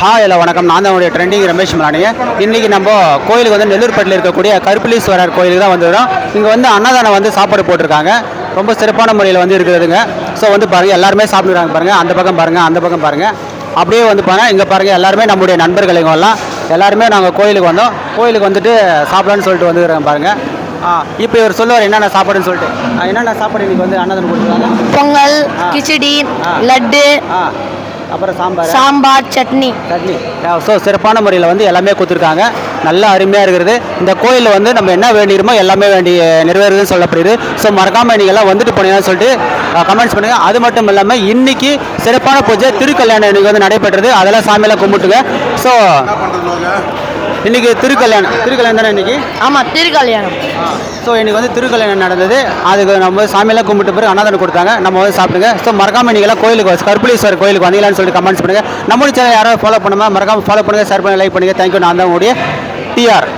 Hi hello வணக்கம். நான் தான் உங்களுடைய ட்ரெண்டிங் ரமேஷ் மலானிங்க. இன்றைக்கி நம்ம கோயிலுக்கு வந்து நெல்லூர்பட்டில் இருக்கக்கூடிய கருப்புலீஸ்வரர் கோயிலுக்கு தான் வந்துடுறோம். இங்கே வந்து அன்னதானம் வந்து சாப்பாடு போட்டிருக்காங்க. ரொம்ப சிறப்பான முறையில் வந்து இருக்கிறதுங்க. ஸோ வந்து பாருங்கள், எல்லாருமே சாப்பிடுறாங்க பாருங்கள். அந்த பக்கம் பாருங்கள், அந்த பக்கம் பாருங்கள். அப்படியே வந்து பாருங்கள், இங்கே பாருங்கள், எல்லாருமே நம்முடைய நண்பர்கள் இவங்கெல்லாம் எல்லாருமே நாங்கள் கோயிலுக்கு வந்தோம். கோயிலுக்கு வந்துட்டு சாப்பிடலான்னு சொல்லிட்டு வந்துருக்காங்க பாருங்கள். இப்போ இவர் சொல்லுவார் என்னென்ன சாப்பாடுன்னு சொல்லிட்டு. என்னென்ன சாப்பாடு இன்றைக்கி வந்து அன்னதானம் கொடுத்துருக்காங்க? பொங்கல், கிச்சடி, லட்டு, அப்புறம் சாம்பார், சட்னி. ஸோ சிறப்பான முறையில் வந்து எல்லாமே கொடுத்துருக்காங்க. நல்லா அருமையாக இருக்கிறது. இந்த கோயிலில் வந்து நம்ம என்ன வேண்டியிருமோ எல்லாமே வேண்டி நிறைவேறுதுன்னு சொல்லப்படுது. ஸோ மறக்காமல் நீங்கள் எல்லாம் வந்துட்டு போனீங்கன்னு சொல்லிட்டு கமெண்ட்ஸ் பண்ணுங்கள். அது மட்டும் இல்லாமல் இன்றைக்கி சிறப்பான பூஜை திருக்கல்யாணம் இன்றைக்கி வந்து நடைபெற்றது. அதெல்லாம் சாமியெல்லாம் கும்பிட்டுங்க. ஸோ இன்றைக்கி திருக்கல்யாணம் தானே இன்றைக்கி? ஆமாம், திருக்கல்யாணம். ஸோ இன்றைக்கி வந்து திருக்கல்யாணம் நடந்தது. அதுக்கு நம்ம சாமியெல்லாம் கும்பிட்டு பிறகு அன்னதானம் கொடுத்தாங்க. நம்ம வந்து சாப்பிடுங்க. ஸோ மறக்காமல் நீங்களாம் கோயிலுக்கு கருப்புலீஸ்வரர் கோயிலுக்கு வந்தீங்களான்னு சொல்லிட்டு கமெண்ட்ஸ் பண்ணுங்கள். நம்மளுடைய சேனல் யாராவது ஃபாலோ பண்ணுங்கள், மறக்காமல் ஃபாலோ பண்ணுங்கள், ஷேர் பண்ணுங்கள், லைக் பண்ணுங்கள். தேங்க்யூ. நான் தான் உங்களுடைய டிஆர்.